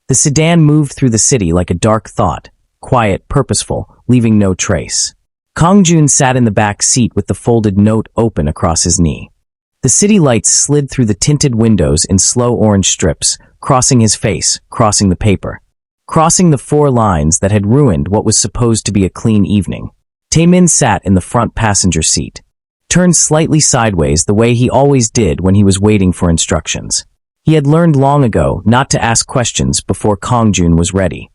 The sedan moved through the city like a dark thought, quiet, purposeful, leaving no trace. Kang-Jun sat in the back seat with the folded note open across his knee. The city lights slid through the tinted windows in slow orange strips, crossing his face, crossing the paper, crossing the 4 lines that had ruined what was supposed to be a clean evening. Taemin sat in the front passenger seat, turned slightly sideways the way he always did when he was waiting for instructions. He had learned long ago not to ask questions before Kang-Jun was ready.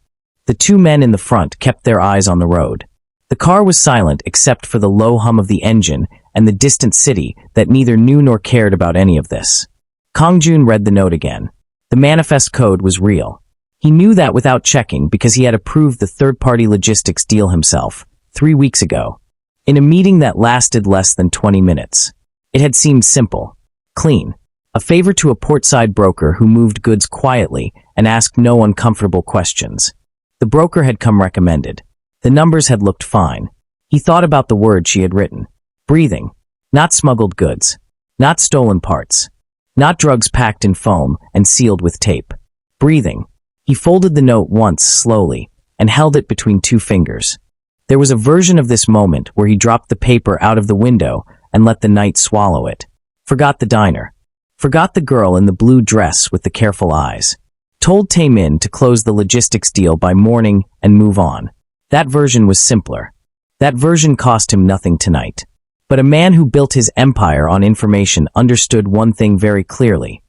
The 2 men in the front kept their eyes on the road. The car was silent except for the low hum of the engine and the distant city that neither knew nor cared about any of this. Kang-Jun read the note again. The manifest code was real. He knew that without checking because he had approved the third-party logistics deal himself 3 weeks ago, in a meeting that lasted less than 20 minutes. It had seemed simple, clean, a favor to a portside broker who moved goods quietly and asked no uncomfortable questions. The broker had come recommended. The numbers had looked fine. He thought about the words she had written. Breathing. Not smuggled goods. Not stolen parts. Not drugs packed in foam and sealed with tape. Breathing. He folded the note once slowly and held it between 2 fingers. There was a version of this moment where he dropped the paper out of the window and let the night swallow it. Forgot the diner. Forgot the girl in the blue dress with the careful eyes. Told Taemin to close the logistics deal by morning and move on. That version was simpler. That version cost him nothing tonight. But a man who built his empire on information understood one thing very clearly.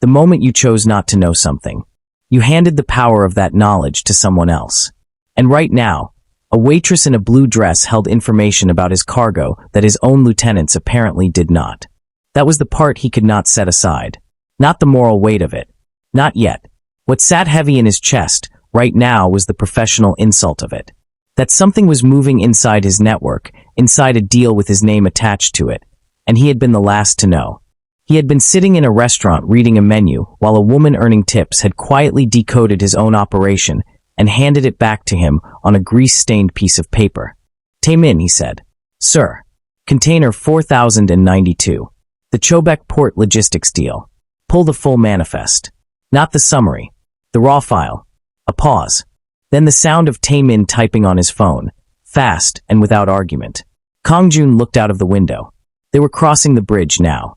The moment you chose not to know something, you handed the power of that knowledge to someone else. And right now, a waitress in a blue dress held information about his cargo that his own lieutenants apparently did not. That was the part he could not set aside. Not the moral weight of it. Not yet. What sat heavy in his chest right now was the professional insult of it. That something was moving inside his network, inside a deal with his name attached to it, and he had been the last to know. He had been sitting in a restaurant reading a menu while a woman earning tips had quietly decoded his own operation and handed it back to him on a grease-stained piece of paper. Taemin, he said. Sir. Container 4092. The Chobek Port Logistics Deal. Pull the full manifest. Not the summary. The raw file. A pause. Then the sound of Taemin typing on his phone, fast and without argument. Kang-Jun looked out of the window. They were crossing the bridge now.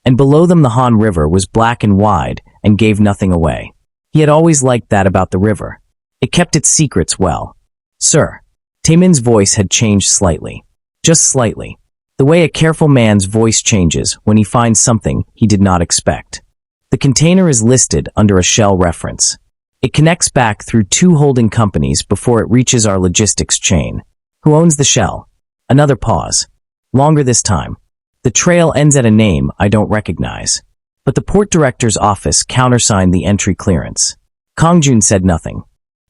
And below them the Han River was black and wide and gave nothing away. He had always liked that about the river. It kept its secrets well. Sir. Taemin's voice had changed slightly. Just slightly. The way a careful man's voice changes when he finds something he did not expect. The container is listed under a Shell reference. It connects back through 2 holding companies before it reaches our logistics chain. Who owns the Shell? Another pause. Longer this time. The trail ends at a name I don't recognize. But the port director's office countersigned the entry clearance. Kang-Jun said nothing.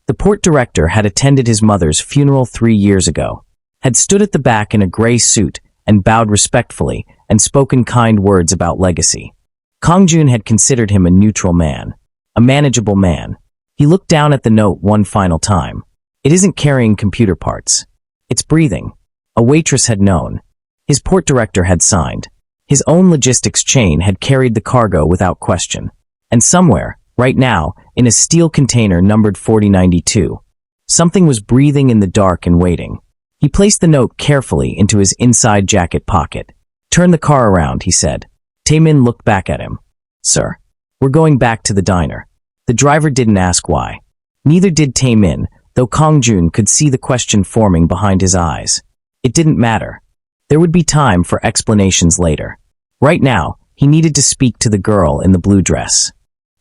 The port director had attended his mother's funeral 3 years ago, had stood at the back in a gray suit and bowed respectfully and spoken kind words about legacy. Kang-Jun had considered him a neutral man, a manageable man. He looked down at the note one final time. It isn't carrying computer parts. It's breathing. A waitress had known. His port director had signed. His own logistics chain had carried the cargo without question. And somewhere, right now, in a steel container numbered 4092, something was breathing in the dark and waiting. He placed the note carefully into his inside jacket pocket. Turn the car around, he said. Taemin looked back at him. Sir, we're going back to the diner. The driver didn't ask why. Neither did Taemin, though Kang-Jun could see the question forming behind his eyes. It didn't matter. There would be time for explanations later. Right now, he needed to speak to the girl in the blue dress.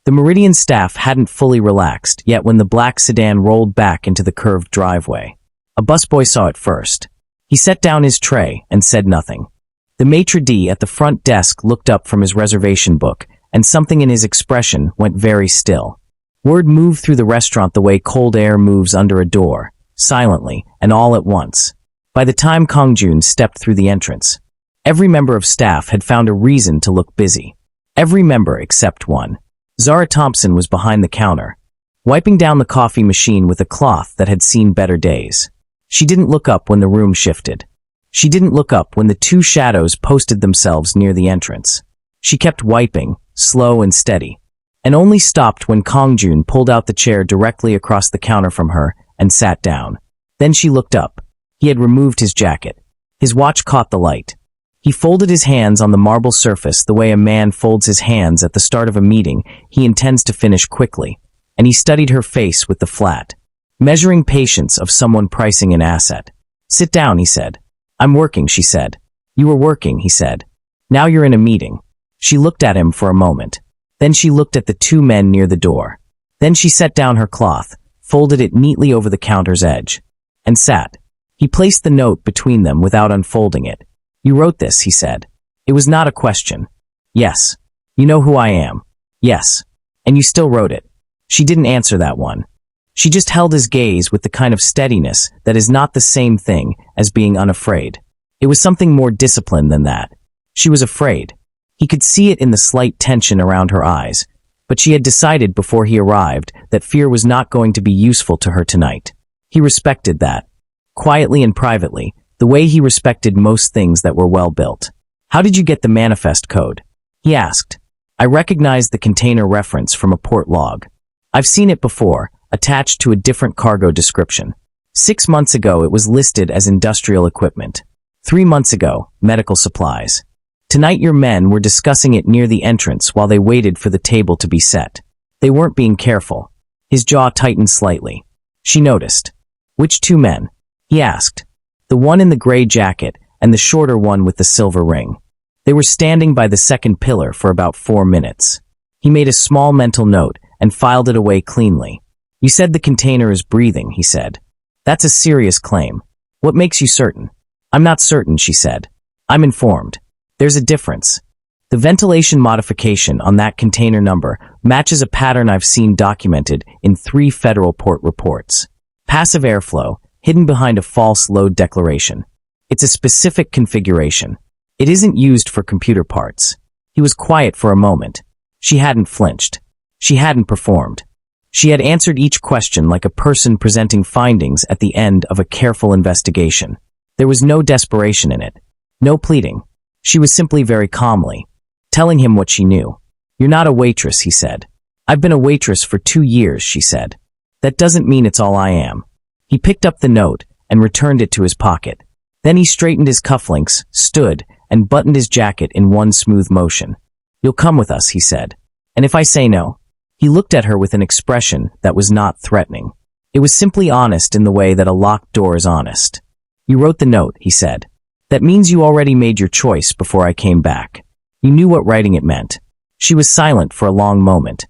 The Meridian staff hadn't fully relaxed yet when the black sedan rolled back into the curved driveway. A busboy saw it first. He set down his tray and said nothing. The maitre d' at the front desk looked up from his reservation book, and something in his expression went very still. Word moved through the restaurant the way cold air moves under a door, silently and all at once. By the time Kang-Jun stepped through the entrance, every member of staff had found a reason to look busy. Every member except one. Zara Thompson was behind the counter, wiping down the coffee machine with a cloth that had seen better days. She didn't look up when the room shifted. She didn't look up when the 2 shadows posted themselves near the entrance. She kept wiping, slow and steady. and only stopped when Kang-Jun pulled out the chair directly across the counter from her and sat down. Then she looked up. He had removed his jacket. His watch caught the light. He folded his hands on the marble surface the way a man folds his hands at the start of a meeting he intends to finish quickly, and he studied her face with the flat, measuring patience of someone pricing an asset. "Sit down," he said. "I'm working," she said. "You were working," he said. "Now you're in a meeting." She looked at him for a moment. Then she looked at the two men near the door. Then she set down her cloth, folded it neatly over the counter's edge, and sat. He placed the note between them without unfolding it. "You wrote this," he said. It was not a question. "Yes." "You know who I am." "Yes." "And you still wrote it." She didn't answer that one. She just held his gaze with the kind of steadiness that is not the same thing as being unafraid. It was something more disciplined than that. She was afraid. He could see it in the slight tension around her eyes, but she had decided before he arrived that fear was not going to be useful to her tonight. He respected that. Quietly and privately, the way he respected most things that were well built. "How did you get the manifest code?" he asked. "I recognized the container reference from a port log. I've seen it before, attached to a different cargo description. 6 months ago it was listed as industrial equipment. 3 months ago, medical supplies. Tonight your men were discussing it near the entrance while they waited for the table to be set. They weren't being careful." His jaw tightened slightly. She noticed. "Which two men?" he asked. "The one in the gray jacket and the shorter one with the silver ring. They were standing by the second pillar for about 4 minutes." He made a small mental note and filed it away cleanly. "You said the container is breathing," he said. "That's a serious claim. What makes you certain?" "I'm not certain," she said. "I'm informed. There's a difference. The ventilation modification on that container number matches a pattern I've seen documented in 3 federal port reports. Passive airflow, hidden behind a false load declaration. It's a specific configuration. It isn't used for computer parts." He was quiet for a moment. She hadn't flinched. She hadn't performed. She had answered each question like a person presenting findings at the end of a careful investigation. There was no desperation in it. No pleading. She was simply very calmly telling him what she knew. "You're not a waitress," he said. "I've been a waitress for 2 years," she said. "That doesn't mean it's all I am." He picked up the note and returned it to his pocket. Then he straightened his cufflinks, stood, and buttoned his jacket in one smooth motion. "You'll come with us," he said. "And if I say no?" He looked at her with an expression that was not threatening. It was simply honest in the way that a locked door is honest. "You wrote the note," he said. "That means you already made your choice before I came back. You knew what writing it meant." She was silent for a long moment.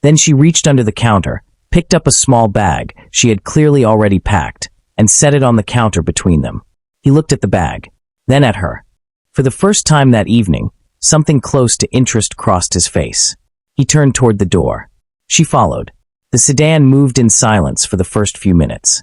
Then she reached under the counter, picked up a small bag she had clearly already packed, and set it on the counter between them. He looked at the bag, then at her. For the first time that evening, something close to interest crossed his face. He turned toward the door. She followed. The sedan moved in silence for the first few minutes.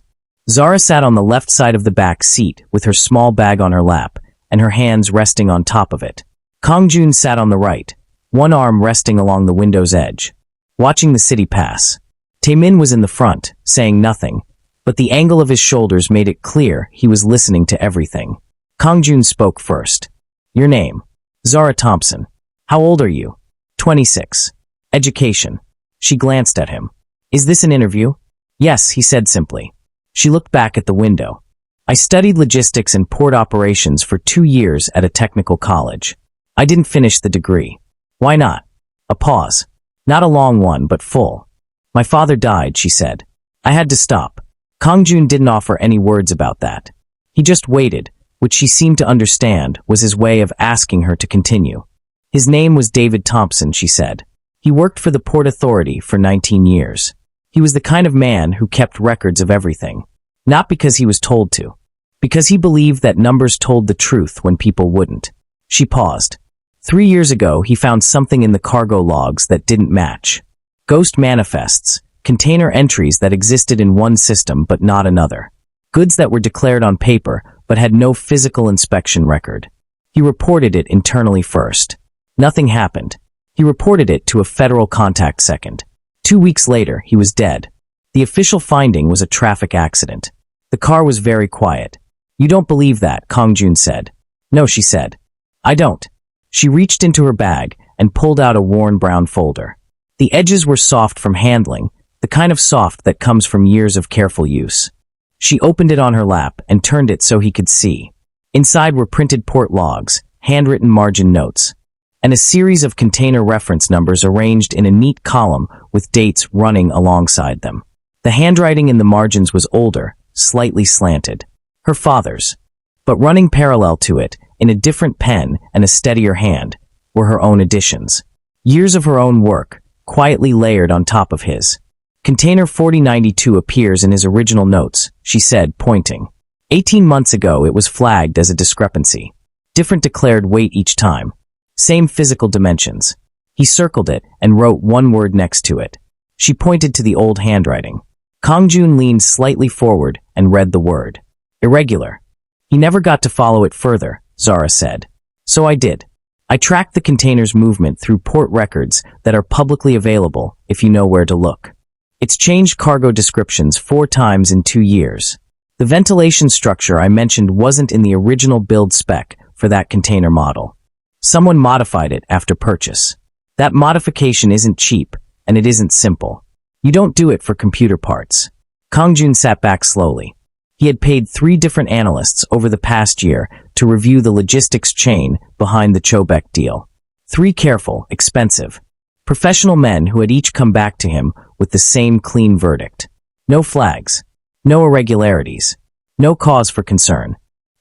Zara sat on the left side of the back seat with her small bag on her lap and her hands resting on top of it. Kang-Jun sat on the right, one arm resting along the window's edge, watching the city pass. Taemin was in the front, saying nothing, but the angle of his shoulders made it clear he was listening to everything. Kang-Jun spoke first. "Your name?" "Zara Thompson." "How old are you?" 26. "Education?" She glanced at him. "Is this an interview?" "Yes," he said simply. She looked back at the window. "I studied logistics and port operations for 2 years at a technical college. I didn't finish the degree." "Why not?" A pause. "Not a long one, but full. My father died," she said. "I had to stop." Kang-Jun didn't offer any words about that. He just waited, which she seemed to understand was his way of asking her to continue. "His name was David Thompson," she said. "He worked for the Port Authority for 19 years. He was the kind of man who kept records of everything. Not because he was told to. Because he believed that numbers told the truth when people wouldn't." She paused. 3 years ago, he found something in the cargo logs that didn't match. Ghost manifests, container entries that existed in one system but not another. Goods that were declared on paper but had no physical inspection record. He reported it internally first. Nothing happened. He reported it to a federal contact second. 2 weeks later, he was dead. The official finding was a traffic accident. The car was very quiet. "You don't believe that," Kang-Jun said. "No," she said. "I don't." She reached into her bag and pulled out a worn brown folder. The edges were soft from handling, the kind of soft that comes from years of careful use. She opened it on her lap and turned it so he could see. Inside were printed port logs, handwritten margin notes, and a series of container reference numbers arranged in a neat column with dates running alongside them. The handwriting in the margins was older, slightly slanted. Her father's. But running parallel to it, in a different pen and a steadier hand, were her own additions. Years of her own work, quietly layered on top of his. Container 4092 appears in his original notes, she said, pointing. 18 months ago it was flagged as a discrepancy. Different declared weight each time. Same physical dimensions. He circled it and wrote one word next to it. She pointed to the old handwriting. Kang-Jun leaned slightly forward and read the word. Irregular. He never got to follow it further, Zara said. So I did. I tracked the container's movement through port records that are publicly available if you know where to look. It's changed cargo descriptions 4 times in 2 years. The ventilation structure I mentioned wasn't in the original build spec for that container model. Someone modified it after purchase. That modification isn't cheap, and it isn't simple. You don't do it for computer parts. Kang-Jun sat back slowly. He had paid 3 different analysts over the past year to review the logistics chain behind the Chobek deal. 3 careful, expensive, professional men who had each come back to him with the same clean verdict. No flags. No irregularities. No cause for concern.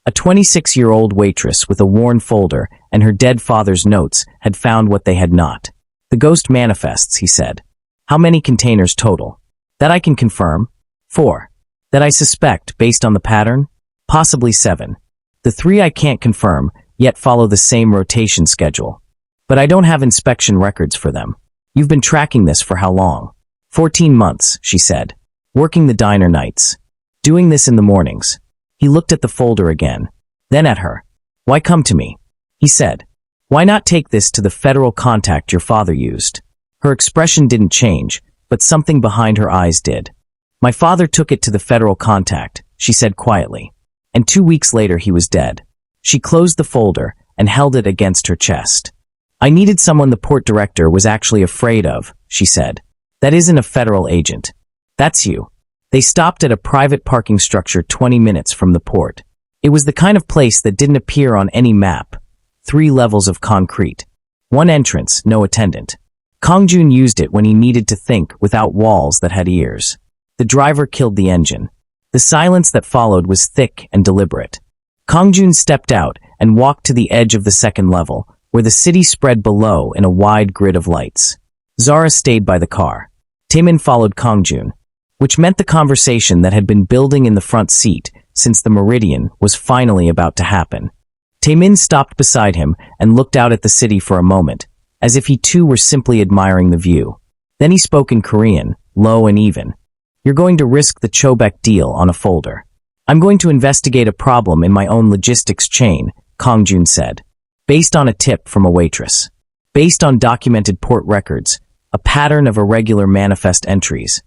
A 26-year-old waitress with a worn folder and her dead father's notes had found what they had not. The ghost manifests, he said. How many containers total? That I can confirm. 4. That I suspect, based on the pattern? Possibly 7. The 3 I can't confirm, yet follow the same rotation schedule. But I don't have inspection records for them. You've been tracking this for how long? 14 months, she said. Working the diner nights. Doing this in the mornings. He looked at the folder again. Then at her. Why come to me? He said. Why not take this to the federal contact your father used? Her expression didn't change, but something behind her eyes did. My father took it to the federal contact, she said quietly. And 2 weeks later he was dead. She closed the folder and held it against her chest. I needed someone the port director was actually afraid of, she said. That isn't a federal agent. That's you. They stopped at a private parking structure 20 minutes from the port. It was the kind of place that didn't appear on any map. 3 levels of concrete. 1 entrance, no attendant. Kang-Jun used it when he needed to think without walls that had ears. The driver killed the engine. The silence that followed was thick and deliberate. Kang-Jun stepped out and walked to the edge of the 2nd level, where the city spread below in a wide grid of lights. Zara stayed by the car. Taemin followed Kang-Jun, which meant the conversation that had been building in the front seat since the meridian was finally about to happen. Taemin stopped beside him and looked out at the city for a moment, as if he too were simply admiring the view. Then he spoke in Korean, low and even. You're going to risk the Chobek deal on a folder. I'm going to investigate a problem in my own logistics chain, Kang-Jun said. Based on a tip from a waitress. Based on documented port records, a pattern of irregular manifest entries,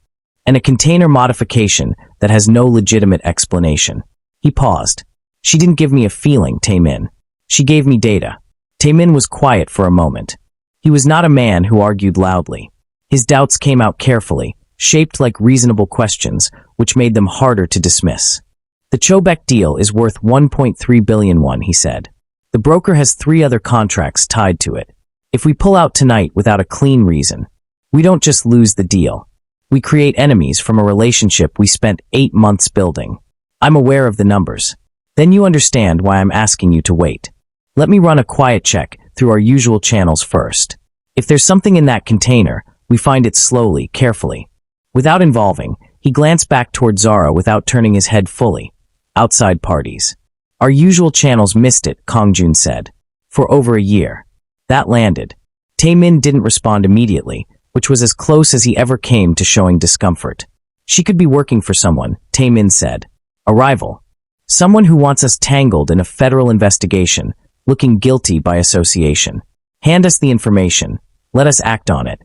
and a container modification that has no legitimate explanation. He paused. She didn't give me a feeling, Taemin. She gave me data. Taemin was quiet for a moment. He was not a man who argued loudly. His doubts came out carefully, shaped like reasonable questions, which made them harder to dismiss. The Chobek deal is worth 1.3 billion won, he said. The broker has 3 other contracts tied to it. If we pull out tonight without a clean reason, we don't just lose the deal. We create enemies from a relationship we spent 8 months building. I'm aware of the numbers. Then you understand why I'm asking you to wait. Let me run a quiet check through our usual channels first. If there's something in that container, we find it slowly, carefully. Without involving, he glanced back toward Zara without turning his head fully. Outside parties. Our usual channels missed it, Kang-Jun said. For over a year. That landed. Taemin didn't respond immediately, which was as close as he ever came to showing discomfort. She could be working for someone, Taemin said. A rival. Someone who wants us tangled in a federal investigation, looking guilty by association. Hand us the information, let us act on it,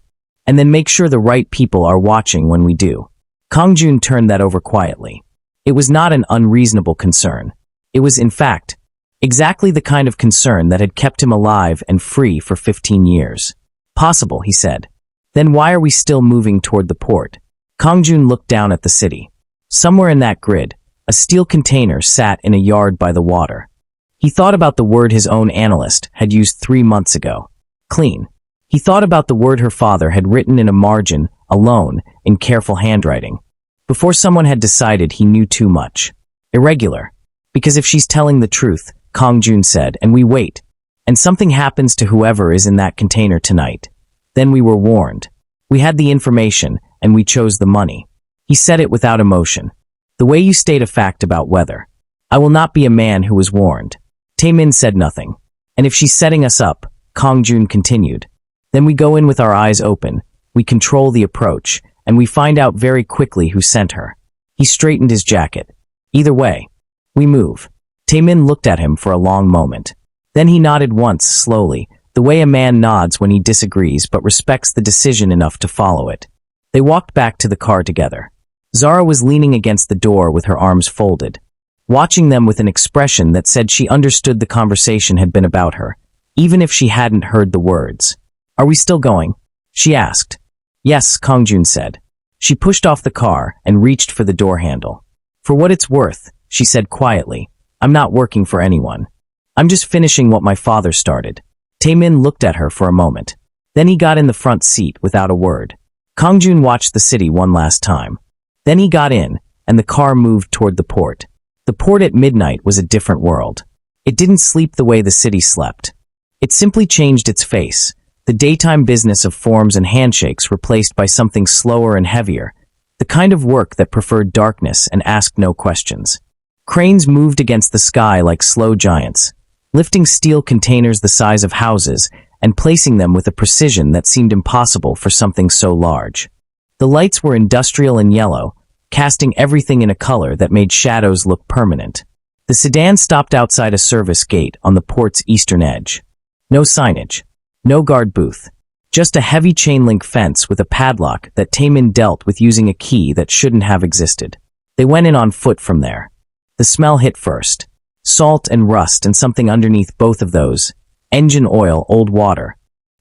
and then make sure the right people are watching when we do. Kang-Jun turned that over quietly. It was not an unreasonable concern. It was, in fact, exactly the kind of concern that had kept him alive and free for 15 years. Possible, he said. Then why are we still moving toward the port? Kang-Jun looked down at the city. Somewhere in that grid, a steel container sat in a yard by the water. He thought about the word his own analyst had used 3 months ago. Clean. He thought about the word her father had written in a margin, alone, in careful handwriting. Before someone had decided he knew too much. Irregular. Because if she's telling the truth, Kang-Jun said, and we wait, and something happens to whoever is in that container tonight, then we were warned. We had the information, and we chose the money. He said it without emotion. The way you state a fact about weather. I will not be a man who was warned. Taemin said nothing. And if she's setting us up, Kang-Jun continued, then we go in with our eyes open, we control the approach, and we find out very quickly who sent her. He straightened his jacket. Either way, we move. Taemin looked at him for a long moment. Then he nodded once, slowly, the way a man nods when he disagrees but respects the decision enough to follow it. They walked back to the car together. Zara was leaning against the door with her arms folded, watching them with an expression that said she understood the conversation had been about her, even if she hadn't heard the words. Are we still going? She asked. Yes, Kang-Jun said. She pushed off the car and reached for the door handle. For what it's worth, she said quietly, I'm not working for anyone. I'm just finishing what my father started. Taemin looked at her for a moment. Then he got in the front seat without a word. Kang-Jun watched the city one last time. Then he got in, and the car moved toward the port. The port at midnight was a different world. It didn't sleep the way the city slept. It simply changed its face, the daytime business of forms and handshakes replaced by something slower and heavier, the kind of work that preferred darkness and asked no questions. Cranes moved against the sky like slow giants, lifting steel containers the size of houses and placing them with a precision that seemed impossible for something so large. The lights were industrial and yellow, casting everything in a color that made shadows look permanent. The sedan stopped outside a service gate on the port's eastern edge. No signage. No guard booth. Just a heavy chain-link fence with a padlock that Taemin dealt with using a key that shouldn't have existed. They went in on foot from there. The smell hit first. Salt and rust and something underneath both of those. Engine oil, old water.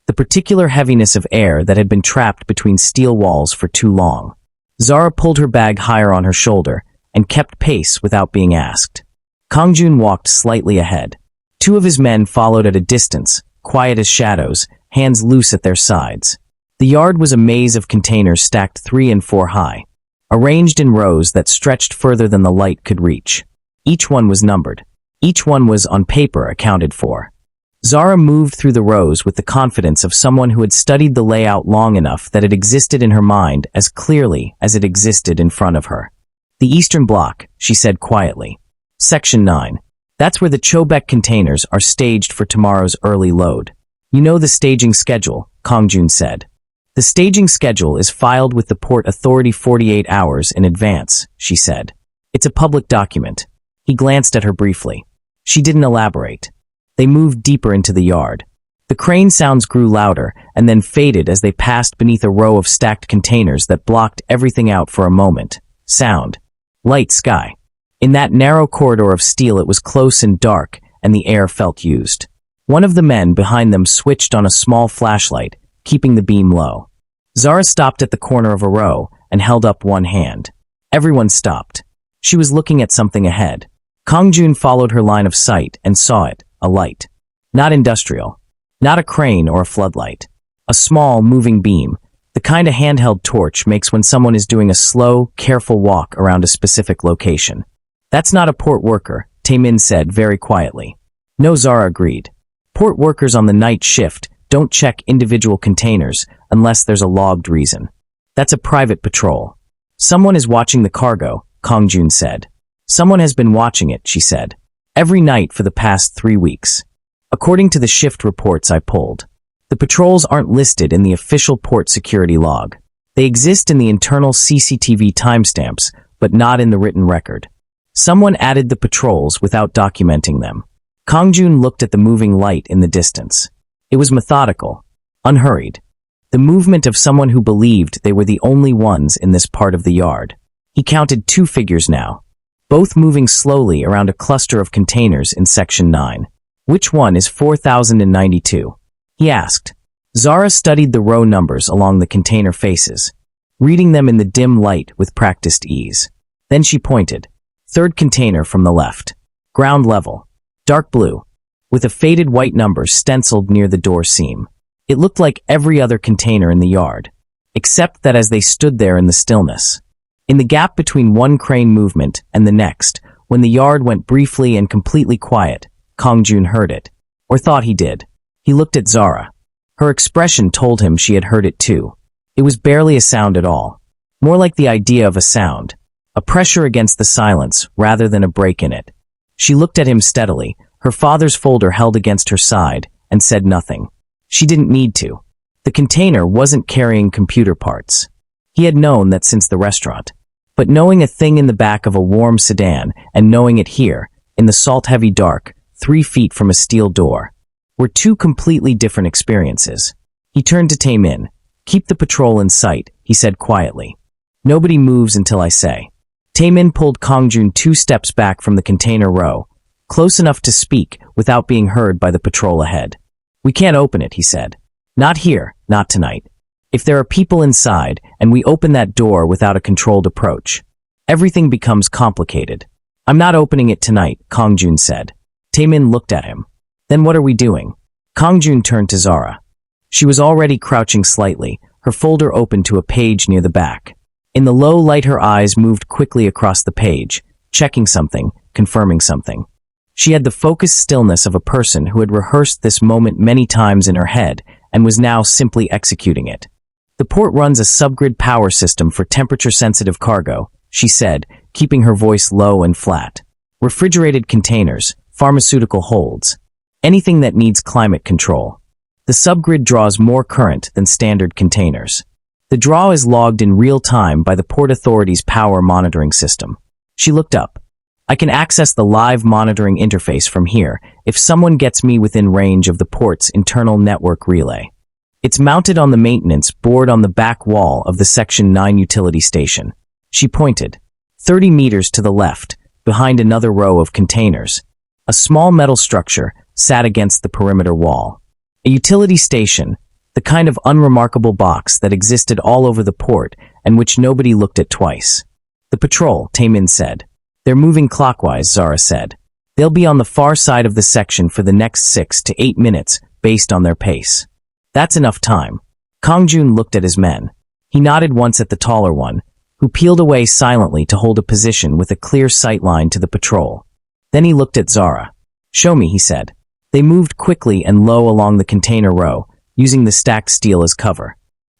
The particular heaviness of air that had been trapped between steel walls for too long. Zara pulled her bag higher on her shoulder and kept pace without being asked. Kang-Jun walked slightly ahead. 2 of his men followed at a distance, quiet as shadows, hands loose at their sides. The yard was a maze of containers stacked 3 and 4 high, arranged in rows that stretched further than the light could reach. Each one was numbered. Each one was, on paper, accounted for. Zara moved through the rows with the confidence of someone who had studied the layout long enough that it existed in her mind as clearly as it existed in front of her. The Eastern Bloc, she said quietly. Section 9. That's where the Chobek containers are staged for tomorrow's early load. You know the staging schedule, Kang-Jun said. The staging schedule is filed with the Port Authority 48 hours in advance, she said. It's a public document. He glanced at her briefly. She didn't elaborate. They moved deeper into the yard. The crane sounds grew louder and then faded as they passed beneath a row of stacked containers that blocked everything out for a moment. Sound. Light sky. In that narrow corridor of steel it was close and dark, and the air felt used. One of the men behind them switched on a small flashlight, keeping the beam low. Zara stopped at the corner of a row and held up one hand. Everyone stopped. She was looking at something ahead. Kang-Jun followed her line of sight and saw it, a light. Not industrial. Not a crane or a floodlight. A small, moving beam, the kind a handheld torch makes when someone is doing a slow, careful walk around a specific location. That's not a port worker, Taemin said very quietly. No, Zara agreed. Port workers on the night shift don't check individual containers unless there's a logged reason. That's a private patrol. Someone is watching the cargo, Kang-Jun said. Someone has been watching it, she said. Every night for the past 3 weeks. According to the shift reports I pulled. The patrols aren't listed in the official port security log. They exist in the internal CCTV timestamps, but not in the written record. Someone added the patrols without documenting them. Kang-Jun looked at the moving light in the distance. It was methodical, unhurried. The movement of someone who believed they were the only ones in this part of the yard. He counted 2 figures now, both moving slowly around a cluster of containers in Section 9. Which one is 4092? He asked. Zara studied the row numbers along the container faces, reading them in the dim light with practiced ease. Then she pointed. Third container from the left. Ground level. Dark blue, with a faded white number stenciled near the door seam. It looked like every other container in the yard, except that as they stood there in the stillness, in the gap between one crane movement and the next, when the yard went briefly and completely quiet, Kang-Jun heard it, or thought he did. He looked at Zara. Her expression told him she had heard it too. It was barely a sound at all, more like the idea of a sound, a pressure against the silence rather than a break in it. She looked at him steadily, her father's folder held against her side, and said nothing. She didn't need to. The container wasn't carrying computer parts. He had known that since the restaurant. But knowing a thing in the back of a warm sedan and knowing it here, in the salt-heavy dark, 3 feet from a steel door, were two completely different experiences. He turned to Tae-min. "Keep the patrol in sight," he said quietly. "Nobody moves until I say." Tae-min pulled Kang-Jun 2 steps back from the container row, close enough to speak without being heard by the patrol ahead. "We can't open it," he said. "Not here, not tonight. If there are people inside and we open that door without a controlled approach, everything becomes complicated." "I'm not opening it tonight," Kang-Jun said. Tae-min looked at him. "Then what are we doing?" Kang-Jun turned to Zara. She was already crouching slightly, her folder open to a page near the back. In the low light her eyes moved quickly across the page, checking something, confirming something. She had the focused stillness of a person who had rehearsed this moment many times in her head and was now simply executing it. "The port runs a subgrid power system for temperature-sensitive cargo," she said, keeping her voice low and flat. "Refrigerated containers, pharmaceutical holds, anything that needs climate control. The subgrid draws more current than standard containers. The draw is logged in real time by the Port Authority's power monitoring system." She looked up. "I can access the live monitoring interface from here if someone gets me within range of the port's internal network relay. It's mounted on the maintenance board on the back wall of the Section 9 utility station." She pointed. 30 meters to the left, behind another row of containers, a small metal structure sat against the perimeter wall. A utility station, the kind of unremarkable box that existed all over the port and which nobody looked at twice. "The patrol," Tae-min said. "They're moving clockwise," Zara said. "They'll be on the far side of the section for the next 6 to 8 minutes, based on their pace." "That's enough time." Kang-Jun looked at his men. He nodded once at the taller one, who peeled away silently to hold a position with a clear sight line to the patrol. Then he looked at Zara. "Show me," he said. They moved quickly and low along the container row, using the stacked steel as cover.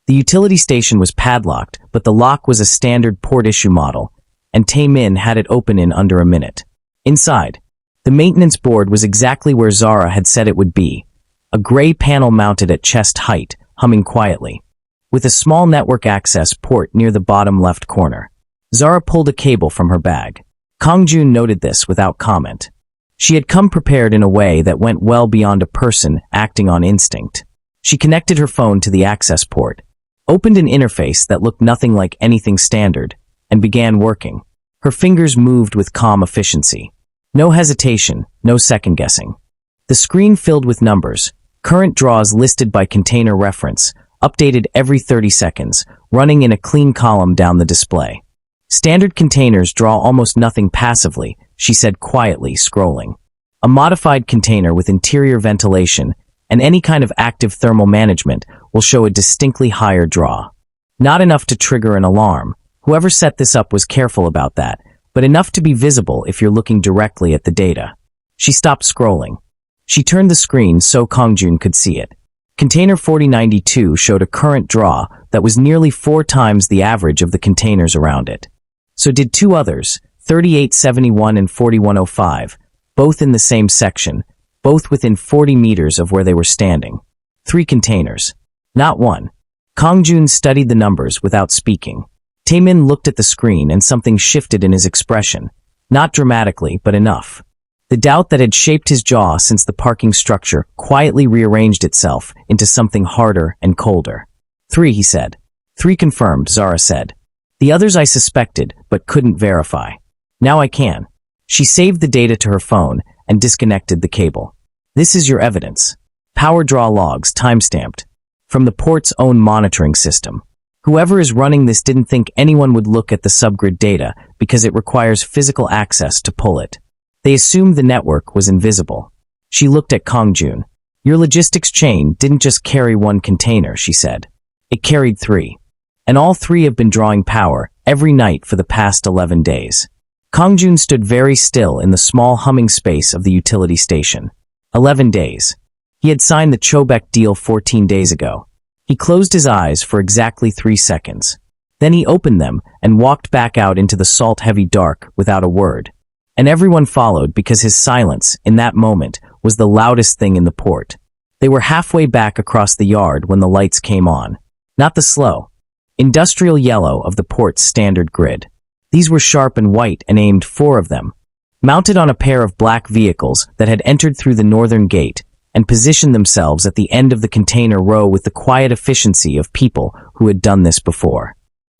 The utility station was padlocked, but the lock was a standard port-issue model, and Tae-min had it open in under a minute. Inside, the maintenance board was exactly where Zara had said it would be, a gray panel mounted at chest height, humming quietly, with a small network access port near the bottom left corner. Zara pulled a cable from her bag. Kang-Jun noted this without comment. She had come prepared in a way that went well beyond a person acting on instinct. She connected her phone to the access port, opened an interface that looked nothing like anything standard, and began working. Her fingers moved with calm efficiency. No hesitation, no second-guessing. The screen filled with numbers, current draws listed by container reference, updated every 30 seconds, running in a clean column down the display. "Standard containers draw almost nothing passively," she said quietly, scrolling. "A modified container with interior ventilation and any kind of active thermal management will show a distinctly higher draw. Not enough to trigger an alarm. Whoever set this up was careful about that, but enough to be visible if you're looking directly at the data." She stopped scrolling. She turned the screen so Kang-Jun could see it. Container 4092 showed a current draw that was nearly 4 times the average of the containers around it. So did 2 others, 3871 and 4105, both in the same section, both within 40 meters of where they were standing. 3 containers. Not 1. Kang-Jun studied the numbers without speaking. Tae-min looked at the screen and something shifted in his expression. Not dramatically, but enough. The doubt that had shaped his jaw since the parking structure quietly rearranged itself into something harder and colder. 3, he said. 3 confirmed, Zara said. The others I suspected, but couldn't verify. Now I can. She saved the data to her phone and disconnected the cable. This is your evidence. Power draw logs, timestamped. from the port's own monitoring system. Whoever is running this didn't think anyone would look at the subgrid data because it requires physical access to pull it. They assumed the network was invisible. She looked at Kang-Jun. Your logistics chain didn't just carry one container, she said. It carried 3. And all 3 have been drawing power every night for the past 11 days. Kang-Jun stood very still in the small humming space of the utility station. 11 days. He had signed the Chobek deal 14 days ago. He closed his eyes for exactly 3 seconds. Then he opened them and walked back out into the salt-heavy dark without a word. And everyone followed because his silence, in that moment, was the loudest thing in the port. They were halfway back across the yard when the lights came on. Not the slow, industrial yellow of the port's standard grid. These were sharp and white and aimed 4 of them, mounted on a pair of black vehicles that had entered through the northern gate and positioned themselves at the end of the container row with the quiet efficiency of people who had done this before.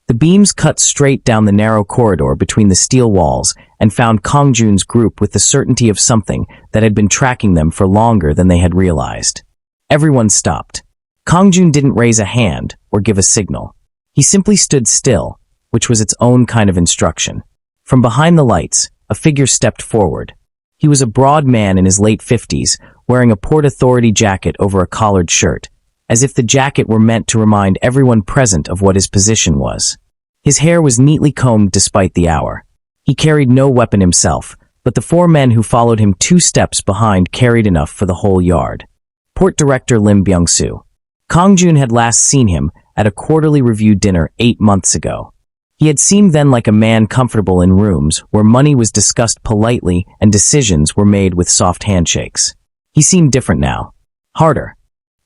The beams cut straight down the narrow corridor between the steel walls and found Kang-Jun's group with the certainty of something that had been tracking them for longer than they had realized. Everyone stopped. Kang-Jun didn't raise a hand or give a signal. He simply stood still, which was its own kind of instruction. From behind the lights, a figure stepped forward. He was a broad man in his late 50s, wearing a Port Authority jacket over a collared shirt, as if the jacket were meant to remind everyone present of what his position was. His hair was neatly combed despite the hour. He carried no weapon himself, but the 4 men who followed him 2 steps behind carried enough for the whole yard. Port Director Lim Byung-soo. Kang-Jun had last seen him at a quarterly review dinner 8 months ago. He had seemed then like a man comfortable in rooms where money was discussed politely and decisions were made with soft handshakes. He seemed different now. Harder.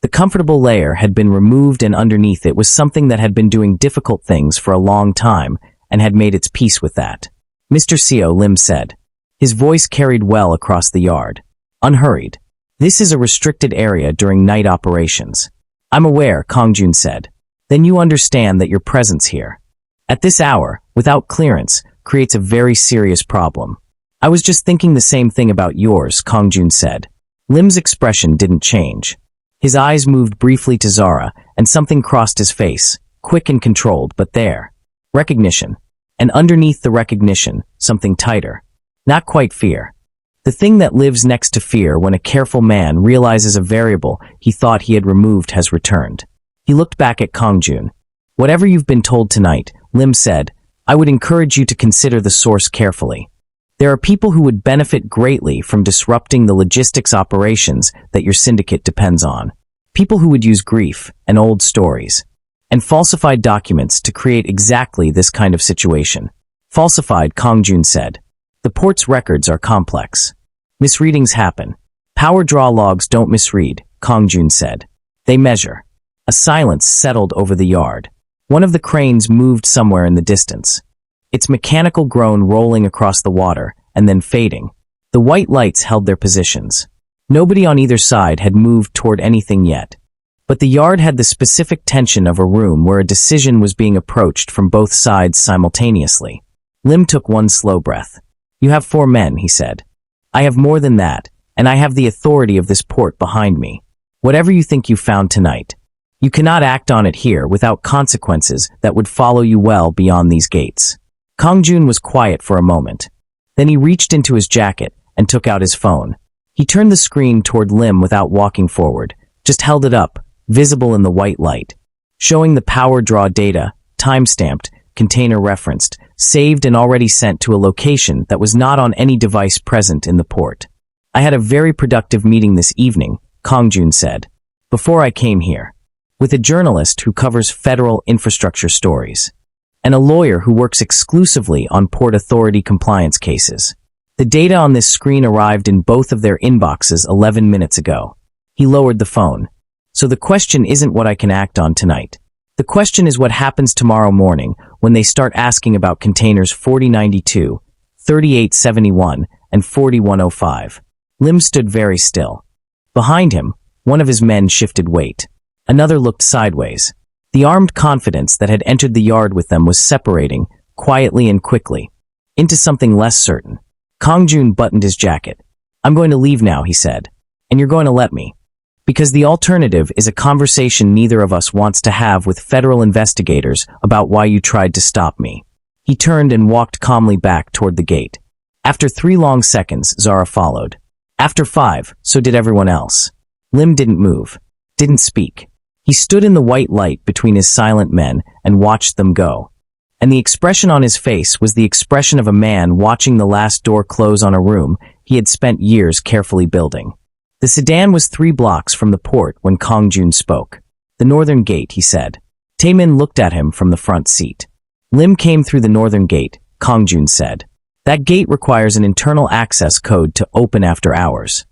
The comfortable layer had been removed and underneath it was something that had been doing difficult things for a long time and had made its peace with that. Mr. Seo, Lim said. His voice carried well across the yard. Unhurried. This is a restricted area during night operations. I'm aware, Kang-Jun said. Then you understand that your presence here, at this hour, without clearance, creates a very serious problem. I was just thinking the same thing about yours, Kang-Jun said. Lim's expression didn't change. His eyes moved briefly to Zara, and something crossed his face, quick and controlled, but there. Recognition. And underneath the recognition, something tighter. Not quite fear. The thing that lives next to fear when a careful man realizes a variable he thought he had removed has returned. He looked back at Kang-Jun. Whatever you've been told tonight, Lim said, I would encourage you to consider the source carefully. There are people who would benefit greatly from disrupting the logistics operations that your syndicate depends on. People who would use grief and old stories and falsified documents to create exactly this kind of situation. Falsified, Kang-Jun said. The port's records are complex. Misreadings happen. Power draw logs don't misread, Kang-Jun said. They measure. A silence settled over the yard. One of the cranes moved somewhere in the distance. Its mechanical groan rolling across the water and then fading. The white lights held their positions. Nobody on either side had moved toward anything yet. But the yard had the specific tension of a room where a decision was being approached from both sides simultaneously. Lim took one slow breath. You have 4 men, he said. I have more than that, and I have the authority of this port behind me. Whatever you think you found tonight, you cannot act on it here without consequences that would follow you well beyond these gates. Kang-Jun was quiet for a moment. Then he reached into his jacket and took out his phone. He turned the screen toward Lim without walking forward, just held it up, visible in the white light, showing the power draw data, time-stamped, container referenced, saved and already sent to a location that was not on any device present in the port. I had a very productive meeting this evening, Kang-Jun said, before I came here, with a journalist who covers federal infrastructure stories, and a lawyer who works exclusively on Port Authority compliance cases. The data on this screen arrived in both of their inboxes 11 minutes ago. He lowered the phone. So the question isn't what I can act on tonight. The question is what happens tomorrow morning when they start asking about containers 4092, 3871, and 4105. Lim stood very still. Behind him, one of his men shifted weight. Another looked sideways. The armed confidence that had entered the yard with them was separating, quietly and quickly, into something less certain. Kang-Jun buttoned his jacket. I'm going to leave now, he said. And you're going to let me. Because the alternative is a conversation neither of us wants to have with federal investigators about why you tried to stop me. He turned and walked calmly back toward the gate. After 3 long seconds, Zara followed. After 5, so did everyone else. Lim didn't move, didn't speak. He stood in the white light between his silent men and watched them go. And the expression on his face was the expression of a man watching the last door close on a room he had spent years carefully building. The sedan was 3 blocks from the port when Kang-Jun spoke. The northern gate, he said. Taemin looked at him from the front seat. Lim came through the northern gate, Kang-Jun said. That gate requires an internal access code to open after hours.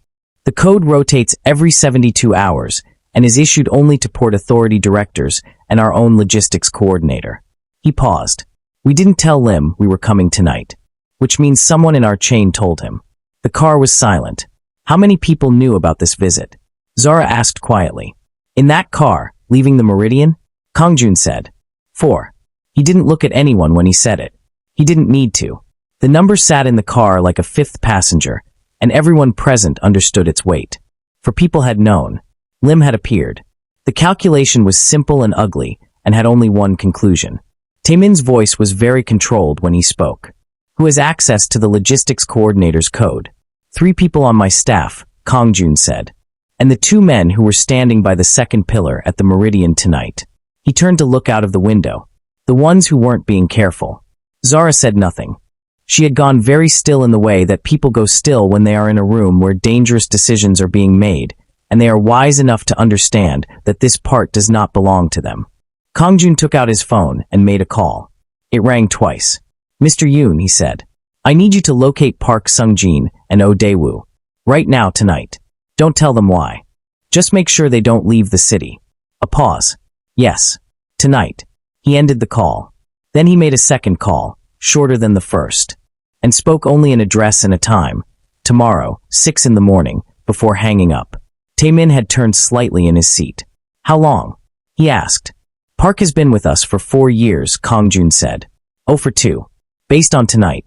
The code rotates every 72 hours and is issued only to Port Authority directors and our own logistics coordinator. He paused. We didn't tell Lim we were coming tonight, which means someone in our chain told him. The car was silent. How many people knew about this visit? Zara asked quietly. In that car, leaving the Meridian? Kang-Jun said. 4. He didn't look at anyone when he said it. He didn't need to. The number sat in the car like a 5th passenger, and everyone present understood its weight. For people had known. Lim had appeared. The calculation was simple and ugly, and had only one conclusion. Taemin's voice was very controlled when he spoke. Who has access to the logistics coordinator's code? 3 people on my staff, Kang-Jun said. And the 2 men who were standing by the second pillar at the Meridian tonight. He turned to look out of the window. The ones who weren't being careful. Zara said nothing. She had gone very still in the way that people go still when they are in a room where dangerous decisions are being made, and they are wise enough to understand that this part does not belong to them. Kang-Jun took out his phone and made a call. It rang twice. Mr. Yoon, he said. I need you to locate Park Sung-jin and Oh Dae-woo. Right now, tonight. Don't tell them why. Just make sure they don't leave the city. A pause. Yes. Tonight. He ended the call. Then he made a second call, shorter than the first, and spoke only an address and a time. Tomorrow, 6 in the morning, before hanging up. Taemin had turned slightly in his seat. How long? He asked. Park has been with us for 4 years, Kang-Jun said. Oh, for 2. Based on tonight.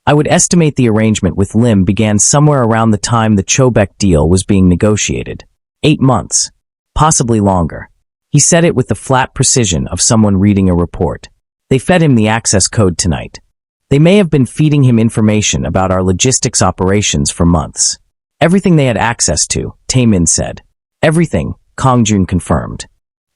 I would estimate the arrangement with Lim began somewhere around the time the Chobek deal was being negotiated. 8 months. Possibly longer. He said it with the flat precision of someone reading a report. They fed him the access code tonight. They may have been feeding him information about our logistics operations for months. Everything they had access to, Taemin said. Everything, Kang-Jun confirmed.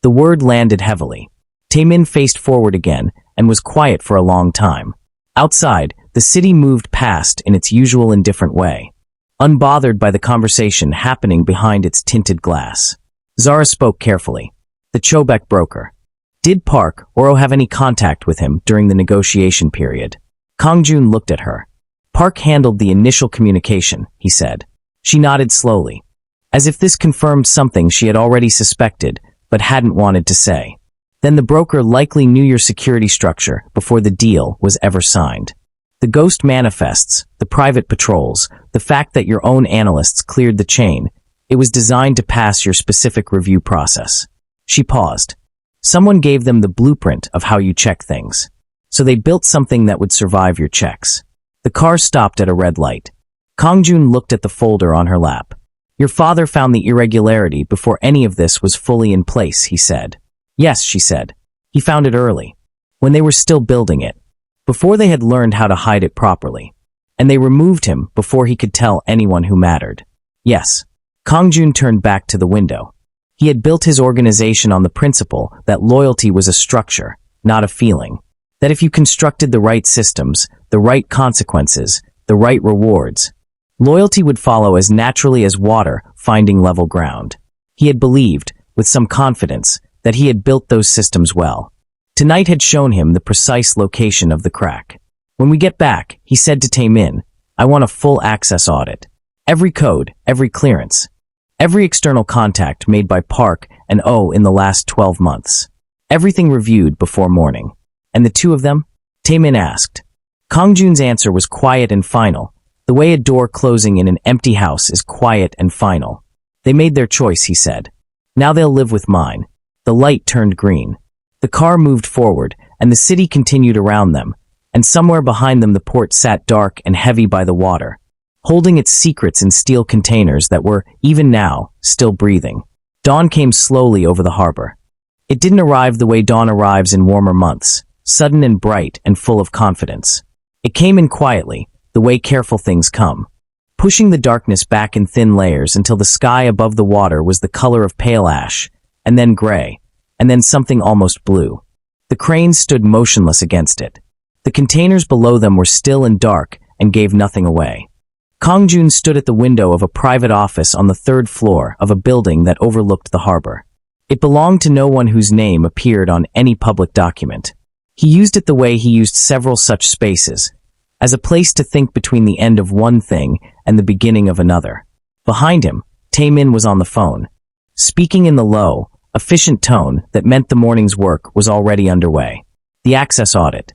The word landed heavily. Taemin faced forward again and was quiet for a long time. Outside, the city moved past in its usual indifferent way, unbothered by the conversation happening behind its tinted glass. Zara spoke carefully. The Chobek broker. Did Park or Oh have any contact with him during the negotiation period? Kang-Jun looked at her. Park handled the initial communication, he said. She nodded slowly, as if this confirmed something she had already suspected but hadn't wanted to say. Then the broker likely knew your security structure before the deal was ever signed. The ghost manifests, the private patrols, the fact that your own analysts cleared the chain, it was designed to pass your specific review process. She paused. Someone gave them the blueprint of how you check things. So they built something that would survive your checks. The car stopped at a red light. Kang-Jun looked at the folder on her lap. Your father found the irregularity before any of this was fully in place, he said. Yes, she said. He found it early, when they were still building it, before they had learned how to hide it properly. And they removed him before he could tell anyone who mattered. Yes. Kang-Jun turned back to the window. He had built his organization on the principle that loyalty was a structure, not a feeling. That if you constructed the right systems, the right consequences, the right rewards, loyalty would follow as naturally as water finding level ground. He had believed, with some confidence, that he had built those systems well. Tonight had shown him the precise location of the crack. When we get back, he said to Taemin, I want a full access audit. Every code, every clearance, every external contact made by Park and O in the last 12 months. Everything reviewed before morning. And the 2 of them? Taemin asked. Kang-Jun's answer was quiet and final, the way a door closing in an empty house is quiet and final. They made their choice, he said. Now they'll live with mine. The light turned green. The car moved forward, and the city continued around them, and somewhere behind them the port sat dark and heavy by the water, holding its secrets in steel containers that were, even now, still breathing. Dawn came slowly over the harbor. It didn't arrive the way dawn arrives in warmer months, sudden and bright and full of confidence. It came in quietly, the way careful things come, pushing the darkness back in thin layers until the sky above the water was the color of pale ash, and then gray, and then something almost blue. The cranes stood motionless against it. The containers below them were still and dark and gave nothing away. Kang-Jun stood at the window of a private office on the third floor of a building that overlooked the harbor. It belonged to no one whose name appeared on any public document. He used it the way he used several such spaces, as a place to think between the end of one thing and the beginning of another. Behind him, Tae-min was on the phone, speaking in the low, efficient tone that meant the morning's work was already underway. The access audit.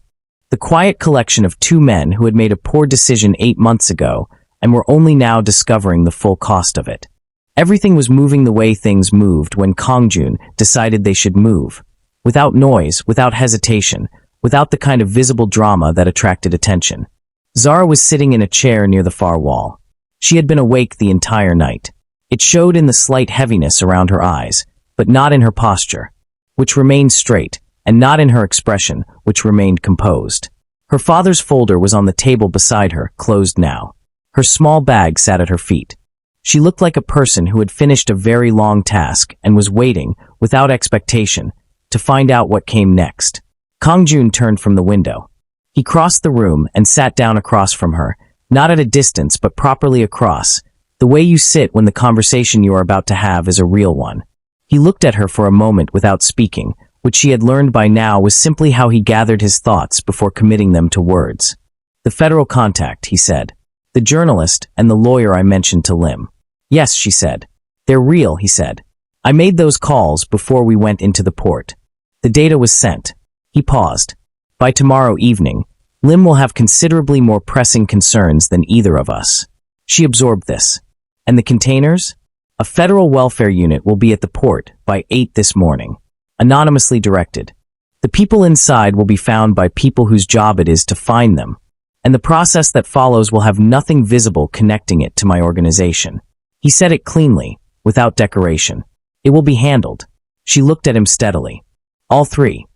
The quiet collection of two men who had made a poor decision 8 months ago and were only now discovering the full cost of it. Everything was moving the way things moved when Kang-Jun decided they should move. Without noise, without hesitation, without the kind of visible drama that attracted attention. Zara was sitting in a chair near the far wall. She had been awake the entire night. It showed in the slight heaviness around her eyes, but not in her posture, which remained straight, and not in her expression, which remained composed. Her father's folder was on the table beside her, closed now. Her small bag sat at her feet. She looked like a person who had finished a very long task and was waiting, without expectation, to find out what came next. Kang-Jun turned from the window. He crossed the room and sat down across from her, not at a distance but properly across, the way you sit when the conversation you are about to have is a real one. He looked at her for a moment without speaking, which she had learned by now was simply how he gathered his thoughts before committing them to words. The federal contact, he said. The journalist and the lawyer I mentioned to Lim. Yes, she said. They're real, he said. I made those calls before we went into the port. The data was sent. He paused. By tomorrow evening, Lim will have considerably more pressing concerns than either of us. She absorbed this. And the containers? A federal welfare unit will be at the port by 8 this morning. Anonymously directed. The people inside will be found by people whose job it is to find them, and the process that follows will have nothing visible connecting it to my organization. He said it cleanly, without decoration. It will be handled. She looked at him steadily. All three,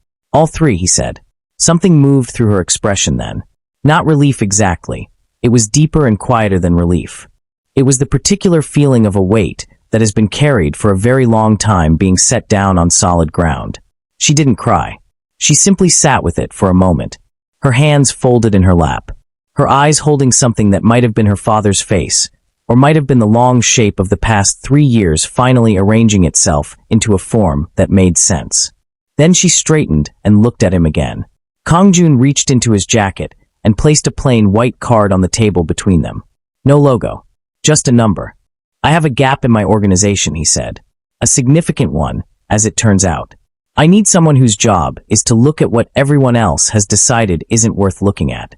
he said. Something moved through her expression then. Not relief exactly. It was deeper and quieter than relief. It was the particular feeling of a weight that has been carried for a very long time being set down on solid ground. She didn't cry. She simply sat with it for a moment, her hands folded in her lap, her eyes holding something that might have been her father's face, or might have been the long shape of the past 3 years finally arranging itself into a form that made sense. Then she straightened and looked at him again. Kang-Jun reached into his jacket and placed a plain white card on the table between them. No logo, just a number. I have a gap in my organization, he said. A significant one, as it turns out. I need someone whose job is to look at what everyone else has decided isn't worth looking at.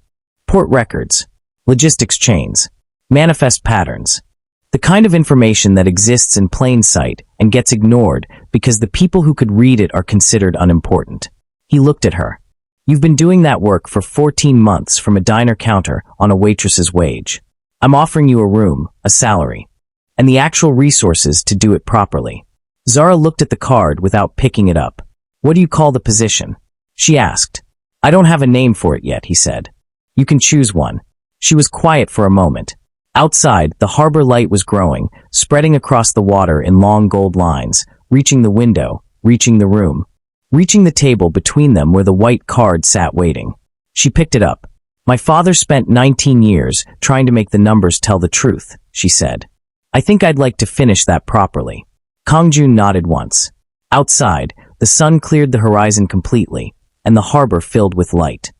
Port records, logistics chains, manifest patterns. The kind of information that exists in plain sight and gets ignored because the people who could read it are considered unimportant. He looked at her. You've been doing that work for 14 months from a diner counter on a waitress's wage. I'm offering you a room, a salary, and the actual resources to do it properly. Zara looked at the card without picking it up. What do you call the position? She asked. I don't have a name for it yet, he said. You can choose one. She was quiet for a moment. Outside, the harbor light was growing, spreading across the water in long gold lines, reaching the window, reaching the room, reaching the table between them where the white card sat waiting. She picked it up. My father spent 19 years trying to make the numbers tell the truth, she said. I think I'd like to finish that properly. Kang-Jun nodded once. Outside, the sun cleared the horizon completely, and the harbor filled with light.